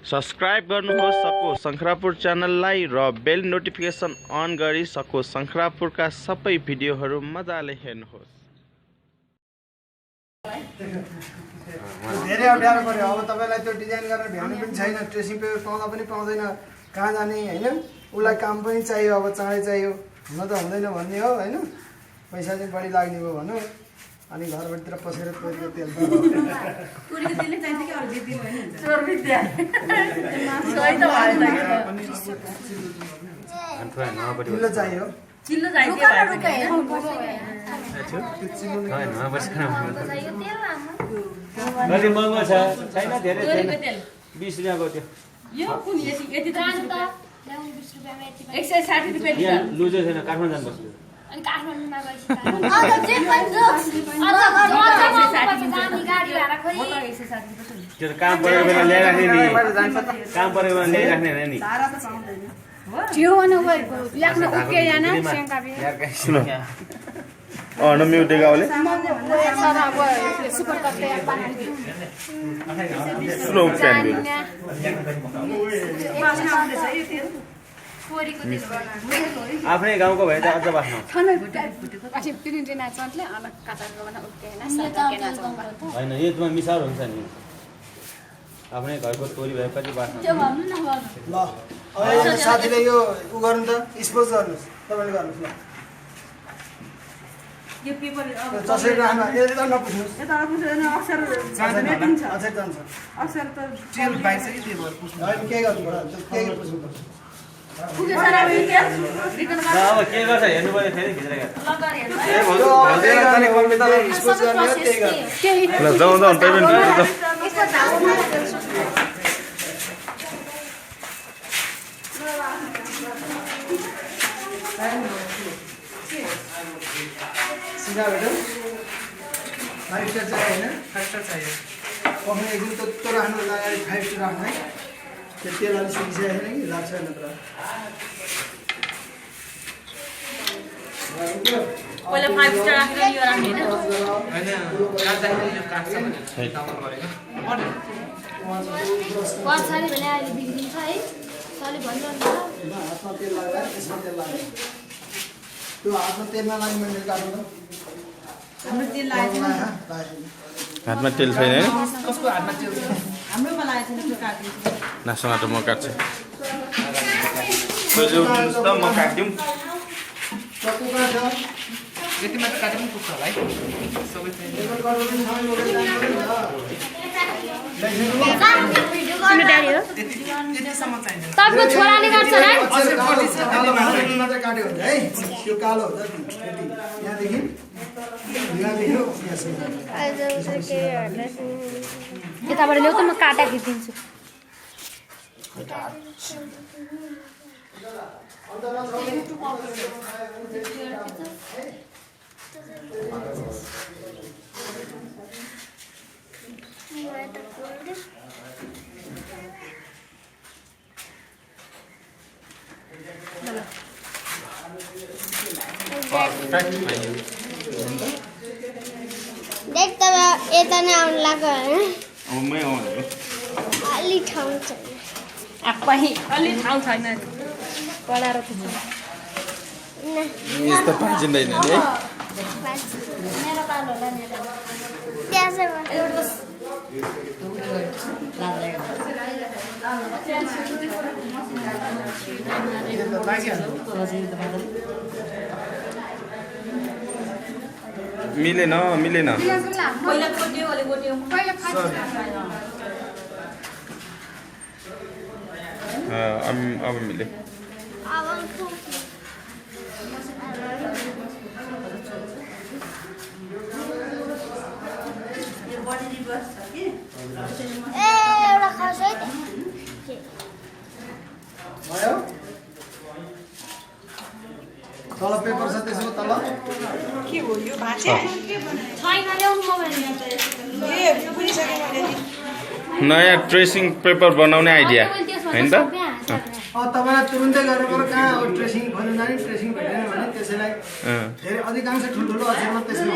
Subscribe गर्नुहोस् सको शंखरापुर च्यानललाई र बेल नोटिफिकेसन अन गरी सको शंखरापुरका सबै भिडियोहरू मजाले हेर्नुहोस्। धेरै अप्ठ्यारो पर्यो। अब तपाईलाई त्यो डिजाइन गरेर भ्याउनु पनि छैन, ट्रेसिङ पेपर पाउँदा पनि पाउँदैन, कहाँ जाने हैन, उलाई काम पनि चाहियो, अब चाँडै चाहियो, हुन त हुँदैन भन्ने हो हैन, पैसा चाहिँ बढी लाग्ने भयो भनौँ। अनि घरभित्र पसेर तोरीको तेल तोरीको तेलले चाहिन्छ कि अरु दिदी हैन चोर विद्या सही त भयो चिल्लो चाहियो, चिल्लो चाहियो के कति महँगो छ छैन, धेरै छैन, 20 रुपैयाँको थियो। यो कुन यति यति त 20 रुपैयाँमा 160 रुपैयाँ लिटर लुजो छैन, काठमाडौँ जानुपर्छ। अनि काठमाडौँमा गएपछि अझ जे पनि जोक्स दामी गाडी भाडा खोइ त्यो त काम परेको बेला ल्याइराख्ने नि, काम परेको बेला ल्याइराख्ने हैन नि। तारा त पाउँदैन जियो नभएको लेख्न ओके याना शंका बे सुनो न म्युट गाउँले सारा अब सुपर कप्टे पानी सुनो प्लान बिल बास्ना आउँदैछ यो तेल पोरीको तेल बनाउनु आफ्नै गाउँको भए त अझ बास्न थनै अछि पिरिन्टे नाचले अलग काटाको बना ओके याना सारा के नाच हैन, यसमा मिसाल हुन्छ नि। आफ्नै घरको तोरी भए पछि बास्न त्यो भन्नु न भन्नु ल अब साथीले यो उ गर्नु त स्पोज गर्नुस्, तपाईले गर्नुस्। ल यो पेपर अब जसरी राख्नु यदि त नपुछ्नुस्, यता पुछेन अक्षर जाँदैन छ अझै जान्छ अक्षर त तेल बाइक चाहिँ के भयो पुछ्नु हैन, के गर्नु पर्यो के पुछ्नु पर्छ। पुगे सारा यो तेल रिटर्न ल अब के गर्छ हेर्नु पर्यो, फेरि खिचेर हेर्नु। स्पोज गर्ने हो त्यही गर्नु। केही ल जाउँ जाउँ पेमेन्ट गरेर जाउँ। यसको धाउमा सीधा बेटा 5 स्टार चाहिए हैन, 5 स्टार चाहिए। पक्ने एकदिन त राख्नु अगाडि 5 स्टार राख्नु है, त्यो तेल अलि सिकिसकेको छैन कि लाग्छ नत्र। पहिला 5 स्टार राखेर यो राख्ने हैन पछाडि भने अहिले बिग्रिन्छ है साले भनिरहन्छ हातमा तेल लगाएर त्यसमा तेल लगाएर त्यो हातमा तेल नलाग्ने मैले काट्नु त हाम्रो तेल लागेको छैन हातमा तेल छैन हैन, कसको हातमा तेल छैन हाम्रोमा लागेको छैन त्यो काट्दिन्छ नास्तामा त म काट्छु। त म काट्दिउँ। चक्कु कहाँ छ? यति मात्र काटे पनि पुग्छ होला है सबै चाहिँ टेबल गर्नु पनि ठाउँ लगेर जानु भिडियो गर्नु ड्याडी हो त्यतिसम्म चाहिन्छ। तपाईको छोराले गर्छ है कालो मात्र काट्यो भने है, त्यो कालो हुन्छ नि। यहाँदेखि यहाँदेखि यताबाट ल्याउ त म काटा खिचिदिन्छु देख त यता नै आउनु लाग्यो हैन, अब मै आउँछु। अलि ठाउँ छैन। आफै अलि ठाउँ छैन पढाएर त यस्तो पाइँदैन नि है। मेरो पालो होला मेरो प्याज मिलेन मिलेन। पहिला कोट्यो अहिले कोट्यो अब मिले। यो बडी रिभर्स छ कि ए एउटा खस है त भयो। तल पेपर छ त्यसको तल के हो यो भाचे छैन ल्याउनु मोबाइल ए पुगिसक्यो मैले नयाँ ट्रेसिङ पेपर बनाउने आइडिया हैन त। तपाईलाई तुरुन्तै गर्नु पर्यो, कहाँ अब ट्रेसिङ खोल्नु जाने, ट्रेसिङ भेटेन भने त्यसैलाई धेरै अधिकांश ठुल्ठुलो अक्षरमा त्यसमा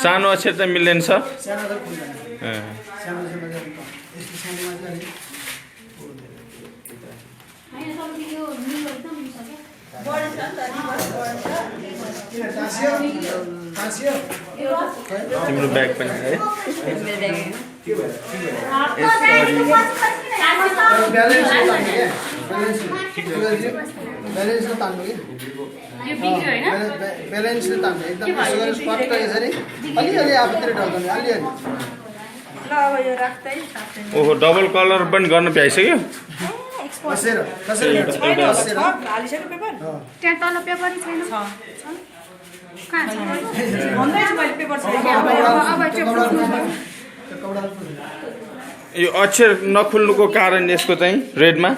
सानो अक्षर चाहिँ मिल्दैन छ। सानो त खुल्दैन, सानो सानो तिम्रो ब्याग पनि है ब्यालेन्सले तान्नु कि ब्यालेन्सले तान्नु एकदम यसो गरेर पट्ट यसरी अलिअलि आफूतिर ढल्काउने अलिअलि ओहो डबल कलर पनि गर्न भ्याइसक्यो कसेर कसरी कसेर त्यहाँ तल पेपरै छैन कहाँ छ यो अक्षर नखुल्नुको कारण यसको चाहिँ रेडमा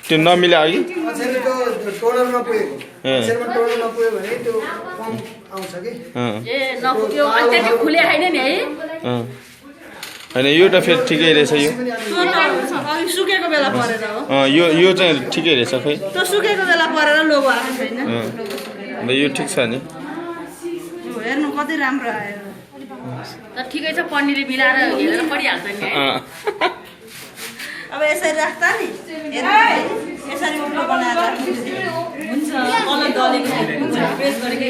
त्यो नमिला अघि अक्षरले त्यो टोनरमा पुगेको अक्षरमा टोनर नपुग्यो भने त्यो कम आउँछ कि होइन यो त फेरि ठिकै रहेछ सुकेको बेला परेर हो यो चाहिँ ठिकै रहेछ खै त्यो सुकेको बेला परेर लोगो आएको छैन यो ठिक छ नि हेर्नु कति राम्रो आयो त ठिकै छ पन्नीले मिलाएर हेरेर पढिहाल्छ नि अब यसरी राख्दा नि यसरी उल्टो बनाएर हुन्छ कलर दलेको हुन्छ प्रेस गरेकै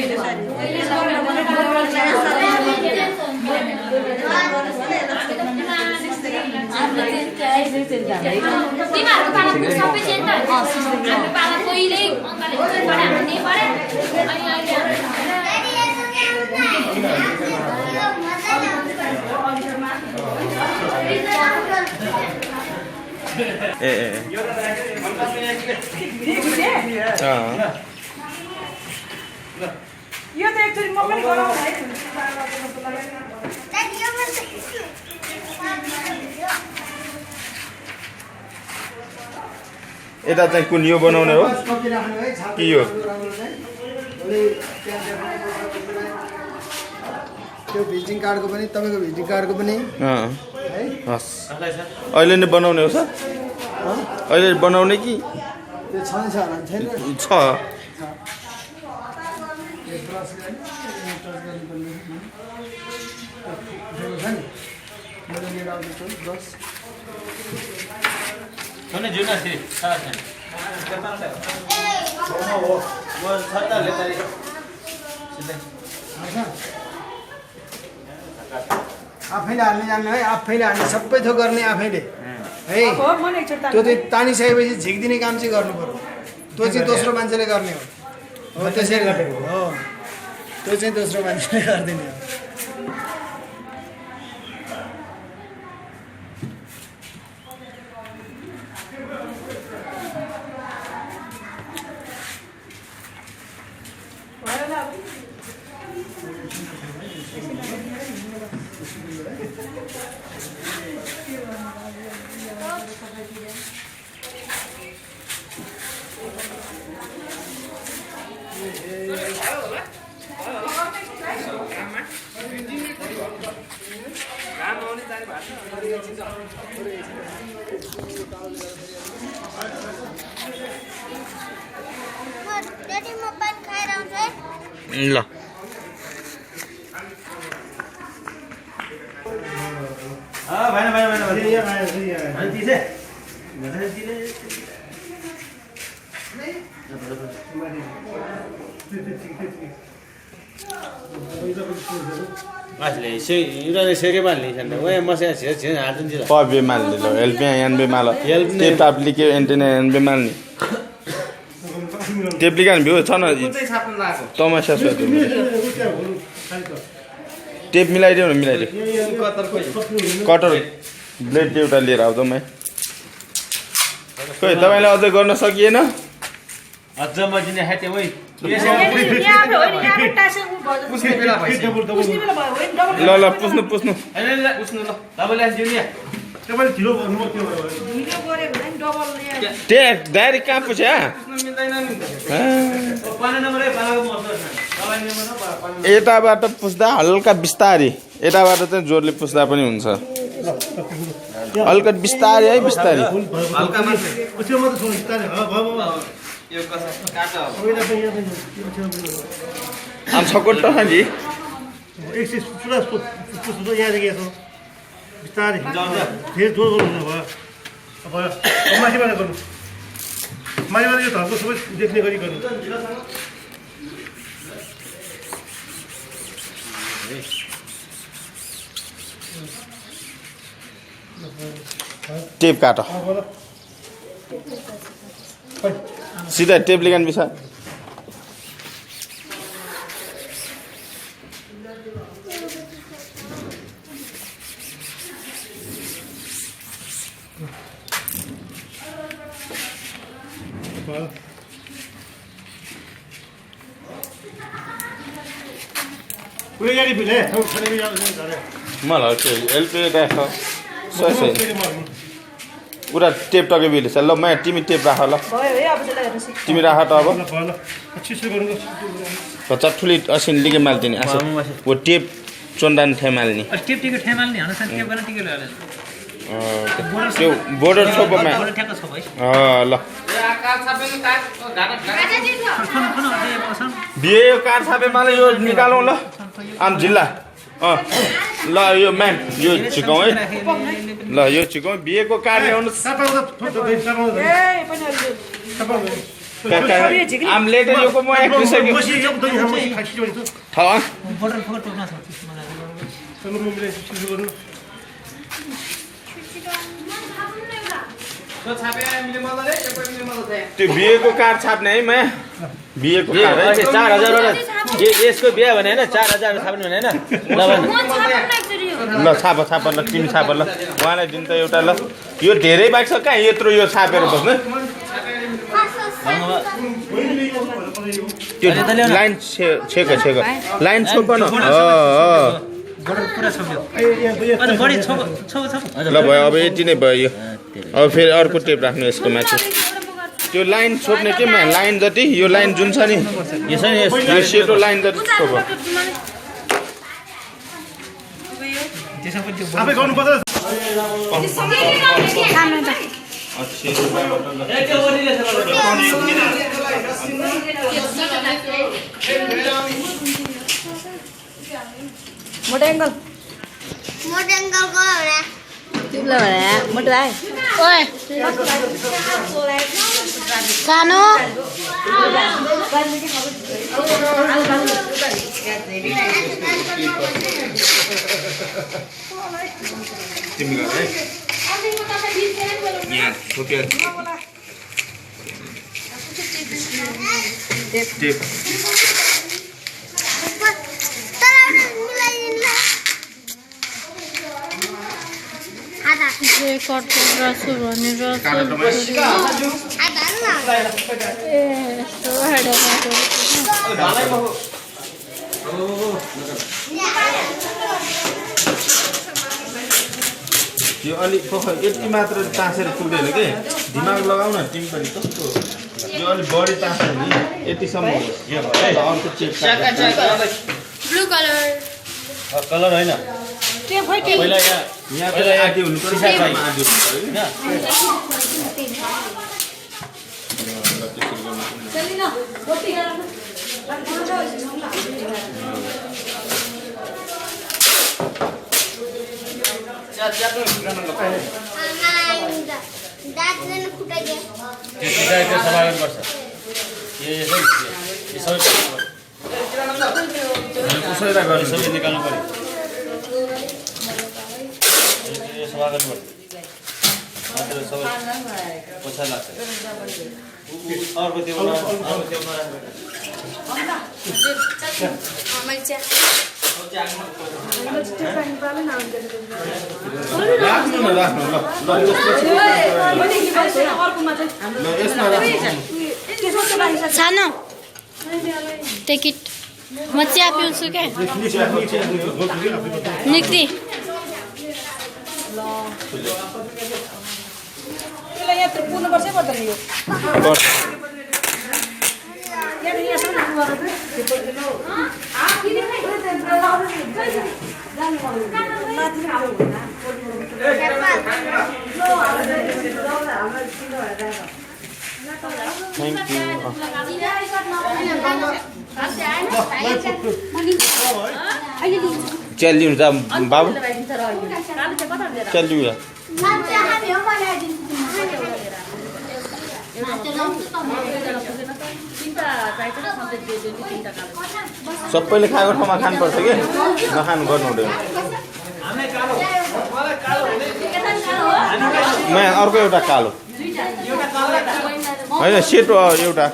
तिमीहरूको पाला सबै चेन्ज त हाम्रो पाला पहिल्यै अङ्कले पढायो हाम्रो त्यही पढ्यो ए यो त एकचोटि म पनि गराउँ है यता चाहिँ कुन यो बनाउने हो कि यो त्यो भिजिटिङ कार्डको पनि तपाईँको भिजिटिङ कार्डको पनि है हस् अहिले नै बनाउने हो सर अहिले बनाउने कि त्यो छँदैछ होला छैन छ आफैले हाल्ने जान्ने है आफैले हाल्ने सबै थोक गर्ने आफैले है त्यो चाहिँ तानिसकेपछि झिकिदिने काम चाहिँ गर्नु पर्यो त्यो चाहिँ दोस्रो मान्छेले गर्ने हो त्यसै गरेको हो त्यो चाहिँ दोस्रो मान्छेले गरिदिने हो ल पबे माल्ने लो एलपी एनबे माल टेप टाप्लिके एन्टेना एनबे माल्ने टेप्ली कान भ्यू छ न तमासा छ टेप मिलाइदियो न मिलाइदियो कटर ब्लेड एउटा लिएर आउँदा म खोइ तपाईँले अझै गर्न सकिएन अझ मजिने हाते वै ल ल पुस्नु पुस्नु डाइरेक्ट कहाँ पुछ्या यताबाट पुस्दा हल्का बिस्तारी यताबाट चाहिँ जोडले पुस्दा पनि हुन्छ हल्का बिस्तारी है बिस्तारी आम छकोट जी बिस्तारै फेरि जोर गर्नु भयो अब माथिबाट गर्नु माथिबाट यो धर्को सबै देख्ने गरी गर्नु टेप काट सीधा टेप लेकिन बिसा उयो यारी बिले छने भी जाने मलाई त्यो एलपी देखो सही पुरा टेप टके बिले ल म तिमी टेप राख ल भयो है अब त्यसलाई हेर्नु सिक तिमी राख त अब ल छिसो गर्नु बच्चा ठुली असिन लिगे माल्दिने आसे वो टेप चोन्दान थे माल्ने टेप टिकट ठेमाल नि हन टेप गर्न टिकट हाले त्यो बोर्डर छोपमा बोर्डर ठ्याक्क छ भाइ ल बिहे यो कार्ड छापे मलाई यो निकालौँ ल आम जिल्ला ल यो म्याम यो छिकाउँ है ल यो छिकाउँ बिहेको कार्ड ल्याउनु आम लेटर यो को म एक्टिसक्यो बोर्डर फोटो टोक्न छ मलाई त्यो बिहेको कार्ड छाप्ने है माया बिहेको कार्ड है 4000 वटा यसको बिहे भने हैन 4000 छाप्नु भने हैन ल भन ल छाप छाप ल तिमी छाप ल उहाँलाई दिन त एउटा ल यो धेरै बाइक छ कहाँ यत्रो यो छापेर बस्नु त्यो लाइन छेको छेको लाइन छोपन बोर्डर पुरा छोप्यो अनि बढी छोप ल भयो अब यति नै भयो यो अब फेरि अर्को टेप राख्नु यसको माथि त्यो लाइन छोप्ने के मा लाइन जति यो लाइन जुन छ नि यो सेतो लाइन जति छोप आफै गर्नु पर्छ मोटो एंगल को होला तिमीलाई भने मोटो आए ओए सानो तिमी गर है यहाँ छोप्यो टेप यो अलिक यति मात्र तासेर पुग्दैन के दिमाग लगाउ न तिमी पनि कस्तो यो अलिक बढी तासेर नि यतिसम्म अर्को चेक ब्लू कलर कलर हैन पहिला यहाँ पहिला आदि हुनु पर्छ आदि सबै निकाल्नु पर्यो सभा गर्नु पर्छ मात्र सबै पछि लाग्छ अर्को त्यो राख्नु न राख्नु ल सानो टेक इट म चिया पिउँछु के निक्ति त्यसलाई यहाँ पुग्नु पर्छ पर्दैन यो थ्याङ्क यू चिया लिनु त बाबु लगाइदिन्छ र अहिले कालो चाहिँ कता दिएर चिया लिउ एउटा पुगेन त तिनटा चाहिन्छ सधैँ दियो तिनटा कालो सबैले खाएको ठाउँमा खानुपर्छ कि नखानु गर्नु हुँदैन म अर्को एउटा कालो होइन सेतो एउटा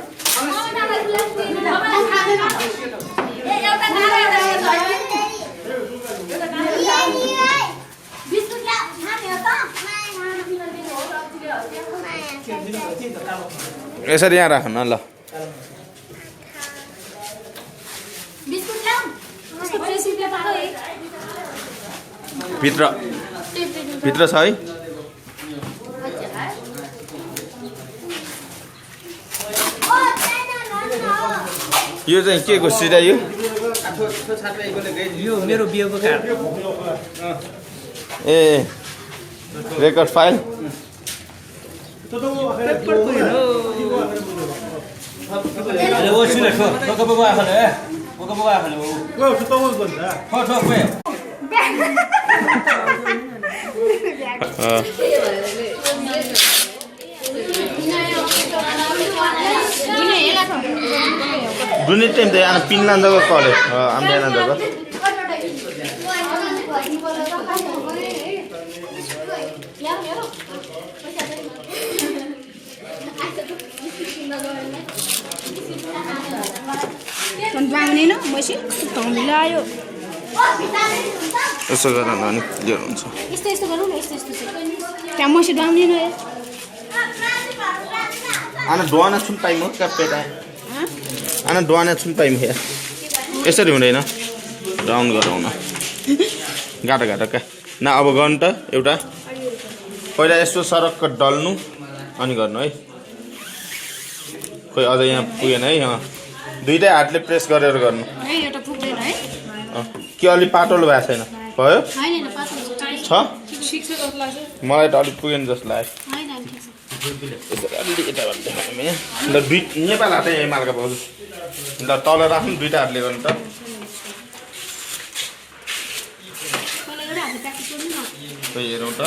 यसरी यहाँ राख न ल भित्र छ है यो चाहिँ के को सिधा यो मेरो बिहेको कार्ड ए record file Dunit time deh, anak Finland juga college, Amerika juga. Kon bangunin no, masih setong bilayo. Eso gara nani dia हुन्छ. यस्तो गरौँ न यस्तो त्यहाँ मसी डाउनी न Anak doana छुन टाइम हो क्या पेटा anak doana छुन टाइम है यसरी हुँदैन डाउन गरौँ न गाटा गाटा क्या न अब गर्नु त एउटा पहिला यस्तो सरक्क डल्नु अनि गर्नु है खोइ अझ यहाँ पुगेन है दुईटै हातले प्रेस गरेर गर्नु है एउटा पुग्दैन है के अलि पातलो भएको छैन भयो हैन पातलो छ ठिक छ जस्तो लाग्छ मलाई त अलि पुगेन जस्तो लाग्यो हैन ठिक छ अलि यताबाट देखाउँ यहाँ ल दुई नेपाल हातै एमालका भाउजू ल तल राख्नु दुईटा हातले गर्नु त खोइ हेरौँ त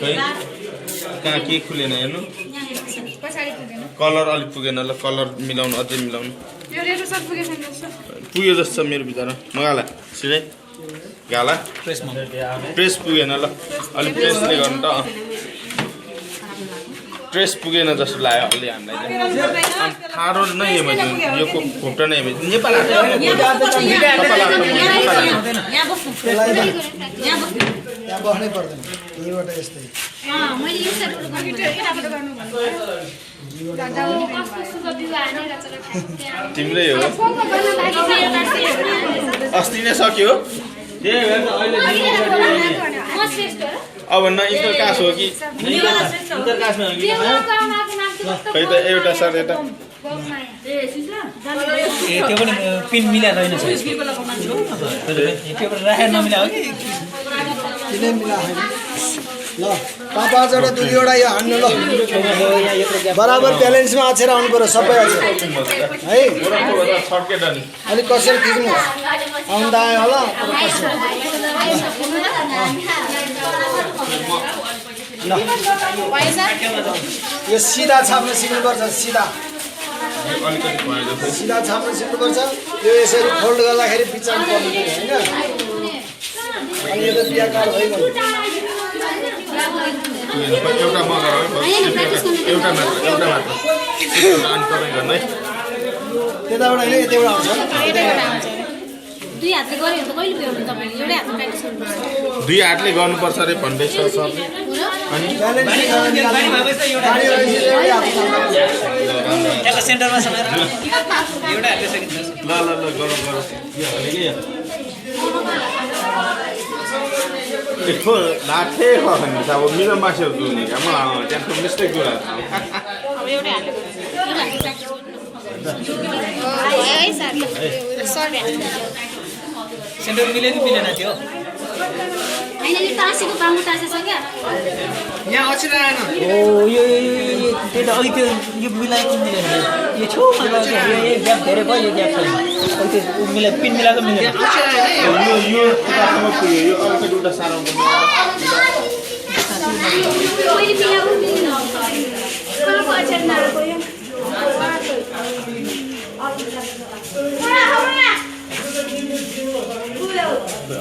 खोइ कहाँ के खुलेन हेर्नु कलर अलिक पुगेन ल कलर मिलाउनु अझै मिलाउनु यो रेटो सब पुगेछ जस्तो पुग्यो जस्तो छ मेरो विचारमा मगाला सिधै गाला प्रेस पुगेन ल अलिक प्रेसले गर्नु त प्रेस पुगेन जस्तो लाग्यो अलि हामीलाई ठाडो नै यो खोप्टा नै नेपाल यहाँ बस्नै पर्दैन यहीबाट यस्तै मैले यो सेटबाट गर्नु तिम्रै हो अस्ति नै सक्यो अब न इन्टर कास हो कि खै त एउटा सर यता त्यो पनि पिन मिलाएर होइन त्यो राखेर नमिलायो कि किन मिलाएन ल पाँच एउटा दुईवटा यो हान्नु ल बराबर ब्यालेन्समा आछेर आउनु पर्यो सबै आछेर है छड्केट अनि अलिक कसरी खिच्नु आउँदा आयो होला ल यो सिधा छाप्न सिक्नुपर्छ सिधा अलिकति भयो जस्तो सिधा छाप्न सिक्नुपर्छ यो यसरी फोल्ड गर्दाखेरि पिछाडि पर्नु पर्यो होइन अनि यो त बिहाकार भइगयो एउटा मगर एउटा मात्र अनि तपाईँ गर्नु है त्यताबाट होइन यताबाट आउँछ दुई हातले गऱ्यो भने त कहिले भ्याउनु तपाईँले एउटै हातले प्र्याक्टिस गर्नुपर्छ दुई हातले गर्नुपर्छ अरे भन्दैछ सर अनि सेन्टरमा समाएर एउटा हातले सकिन्छ ल गरौँ ठो लाठे खनि अब मेरो मान्छेहरू जुने क्या म त्यहाँको मिस्टेक कुरा अब एउटै हातले है सर सर सेन्टर मिलेन मिलेन त्यो होइन यो टाँसीको बाङ्गो टाँसेछ क्या यहाँ अक्षर आएन ओ यो त्यही त अघि त्यो यो मिलाएको मिलेन यो छेउमा लगाउँछ यो ग्याप धेरै भयो यो ग्याप छैन त्यो मिला पिन मिलाएको मिलेन यो उतासम्म पुग्यो यो अलिकति उता साह्रो हुन्छ मैले मिलाउनु मिल्दैन कहाँको अचार नराको यो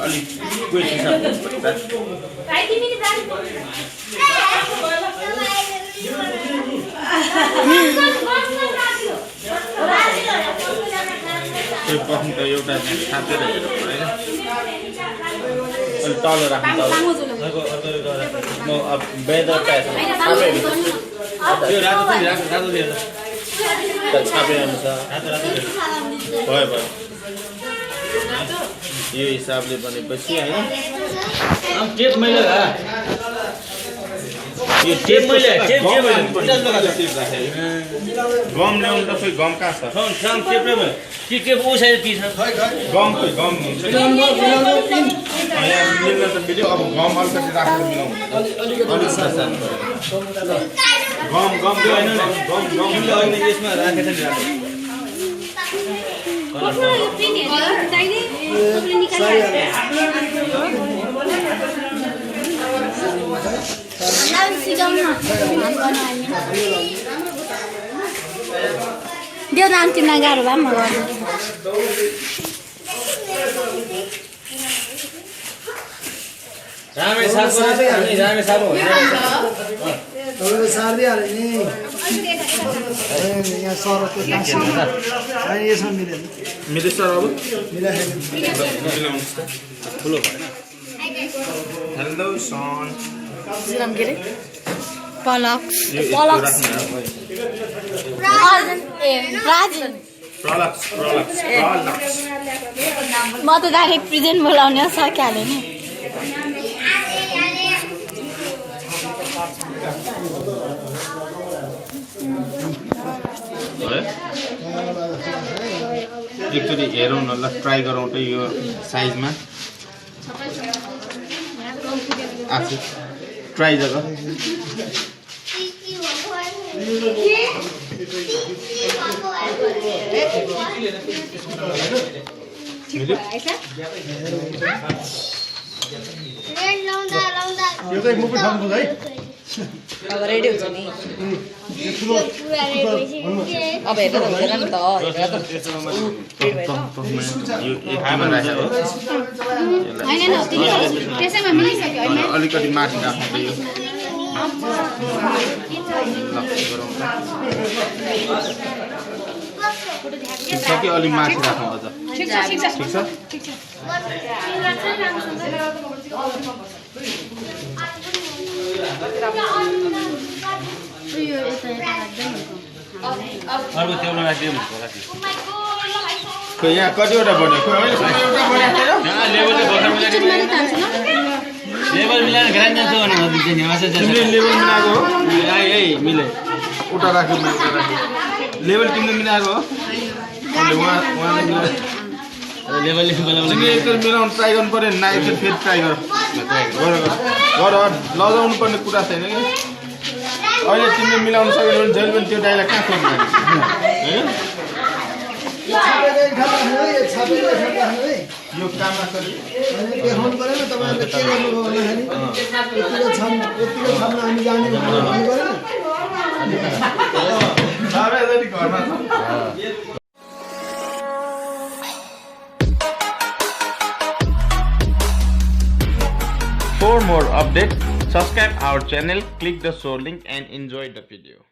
अलिक वेट हिसाब भाइ तिमीले जानु त्यो बस्नु त एउटा छापेर हेर्नु पऱ्यो अलि तल राख्नु तल म अब वेदर त्यो रातो छ नि रातो दिएर छापे अनुसार भयो भयो यो हिसाबले भनेपछि होइन टेप मैले यो टेप मैले गम ल्याउनु त खोइ गम कहाँ छ टेप टेप उसाइ टी छ गम खोइ गम हुन्छ यहाँ मिल्न त मिल्यो अब गम अलिकति राखेर मिलाउनु गम गम त्यो होइन गम गम अहिले यसमा राखेछ नि रातो यो पिन हेर्नु दाइले सबले निकाल्नु देऊ न अन्तिममा गाह्रो भए पनि म गर्छु रामे साथो अनि रामे साथो होइन तपाईँले सारिदिइहाल्यो नि यहाँ सरको होइन यसमा मिलेन मिल्यो सर अब मिलाइसक्यो ठुलो भएन हेलो सन नाम के अरे पलक्स यो पलक्स राजन प्रलक्स प्रलक्स प्रलक्स म त डाइरेक्ट प्रेजेन्ट बोलाउने सकिहालेँ नि एकचोटि हेरौँ न ल ट्राई गरौँ त यो साइजमा आछु ट्राई गर यो चाहिँ मुकुट खानुपर्छ है अब रेडी हुन्छ नि अब हेर्दा त हुँदैन नि त हेर्दा त यो एकमा राखेको होइन न त्यसैमा मिलिसक्यो होइन अलिकति माथि राख्नु त यो ठिक छ कि अलिक माथि राख्नु अझ ठिक छ ठिक छ ठिक छ अर्को टेबलमा राखिदिउँ होला खोइ यहाँ कतिवटा बन्यो खोइ एउटा बनेको यहाँ लेभलले भर्खर मिलाएर लेभल मिलाएर ग्रान्ड जान्छ भने तिमीले लेभल मिलाएको हो है मिले उता राख्यो म उता राख्यो लेभल तिमीले मिलाएको हो अन्त उहाँले मिलायो लेभलले बनाउनु तिमीले एकचोटि मिलाउनु ट्राई गर्नु पऱ्यो नि एकचोटि फेरि ट्राई गर लजाउनु पर्ने कुरा छैन कि अहिले तिमीले मिलाउनु सक्यो भने जहिले पनि त्यो डाइलग कहाँ खोज्नु होइन यो काममा सरी देखाउनु पऱ्यो नि तपाईँहरूले के गर्नुभयो भन्दाखेरि यतिको छाम्न हामी जाने भन्नु पऱ्यो नि घरमा For more updates, subscribe our channel, click the show link and enjoy the video.